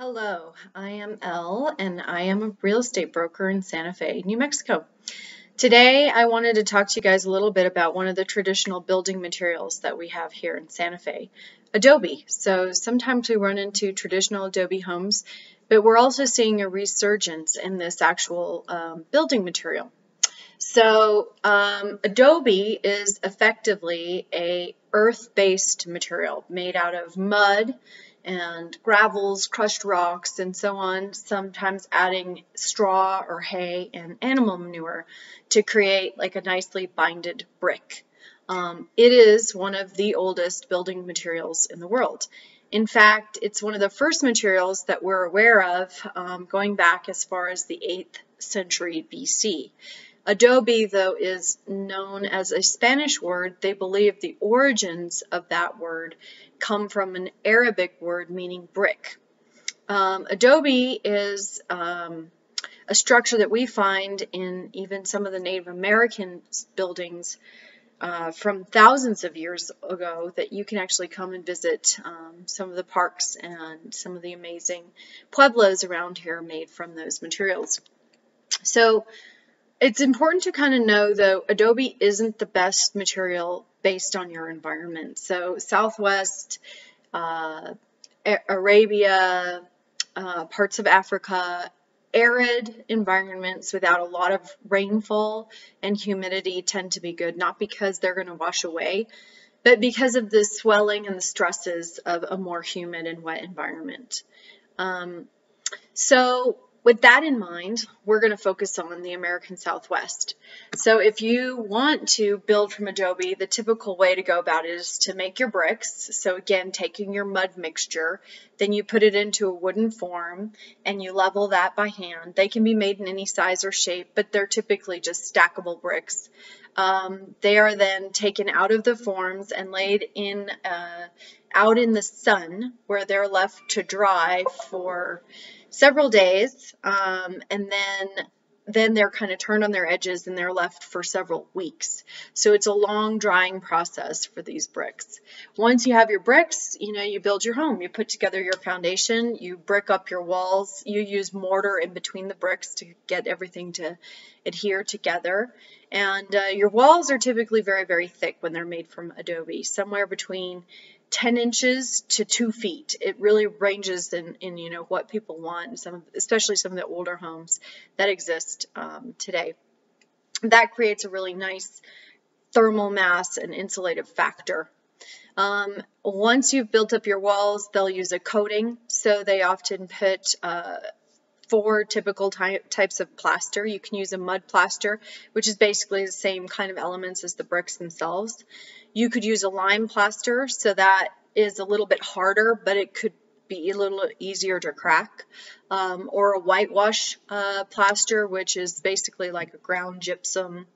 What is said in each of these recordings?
Hello, I am Elle, and I am a real estate broker in Santa Fe, New Mexico. Today, I wanted to talk to you guys a little bit about one of the traditional building materials that we have here in Santa Fe, Adobe. So sometimes we run into traditional Adobe homes, but we're also seeing a resurgence in this actual building material. So Adobe is effectively a earth-based material made out of mud and gravels, crushed rocks, and so on, sometimes adding straw or hay and animal manure to create like a nicely binded brick. It is one of the oldest building materials in the world. In fact, it's one of the first materials that we're aware of going back as far as the 8th century BC. Adobe, though, is known as a Spanish word. They believe the origins of that word come from an Arabic word meaning brick. Adobe is a structure that we find in even some of the Native American buildings from thousands of years ago that you can actually come and visit some of the parks and some of the amazing pueblos around here made from those materials. So it's important to kind of know, though, Adobe isn't the best material based on your environment. So Southwest, Arabia, parts of Africa, arid environments without a lot of rainfall and humidity tend to be good, not because they're going to wash away, but because of the swelling and the stresses of a more humid and wet environment. So with that in mind, we're going to focus on the American Southwest. So if you want to build from Adobe, the typical way to go about it is to make your bricks. So again, taking your mud mixture, then you put it into a wooden form and you level that by hand. They can be made in any size or shape, but they're typically just stackable bricks. They are then taken out of the forms and laid in out in the sun where they're left to dry for several days, and then they're kind of turned on their edges and they're left for several weeks. So it's a long drying process for these bricks. Once you have your bricks, you build your home. You put together your foundation, you brick up your walls, you use mortar in between the bricks to get everything to adhere together. And your walls are typically very, very thick when they're made from Adobe, somewhere between 10 inches to 2 feet. It really ranges in what people want, especially some of the older homes that exist today. That creates a really nice thermal mass and insulative factor. Once you've built up your walls, they'll use a coating. So they often put 4 typical types of plaster. You can use a mud plaster, which is basically the same kind of elements as the bricks themselves. You could use a lime plaster, so that is a little bit harder, but it could be a little easier to crack. Or a whitewash plaster, which is basically like a ground gypsum.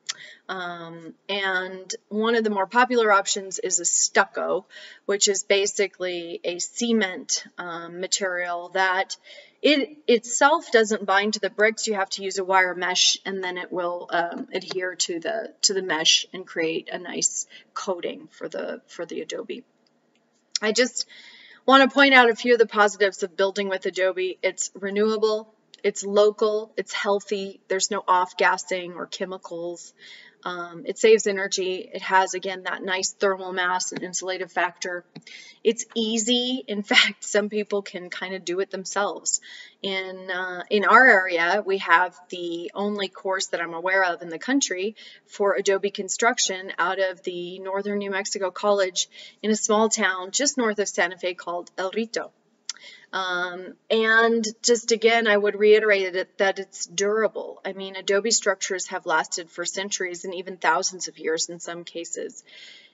And one of the more popular options is a stucco, which is basically a cement material that it itself doesn't bind to the bricks. You have to use a wire mesh, and then it will adhere to the mesh and create a nice coating for the Adobe. I just want to point out a few of the positives of building with Adobe. It's renewable, it's local, it's healthy, there's no off-gassing or chemicals. It saves energy. It has, again, that nice thermal mass and insulative factor. It's easy. In fact, some people can kind of do it themselves. In our area, we have the only course that I'm aware of in the country for Adobe construction out of the Northern New Mexico College in a small town just north of Santa Fe called El Rito. And just again, I would reiterate that it's durable. I mean, Adobe structures have lasted for centuries and even thousands of years in some cases.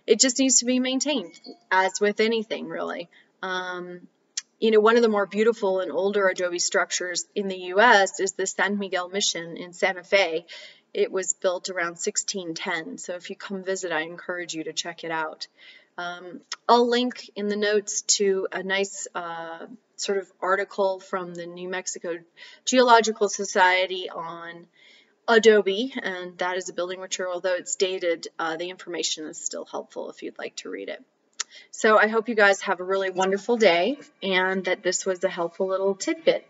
It just needs to be maintained, as with anything, really. One of the more beautiful and older Adobe structures in the U.S. is the San Miguel Mission in Santa Fe. It was built around 1610, so if you come visit, I encourage you to check it out. I'll link in the notes to a nice sort of article from the New Mexico Geological Society on Adobe, and that is a building material. Although it's dated, the information is still helpful if you'd like to read it. So I hope you guys have a really wonderful day and that this was a helpful little tidbit.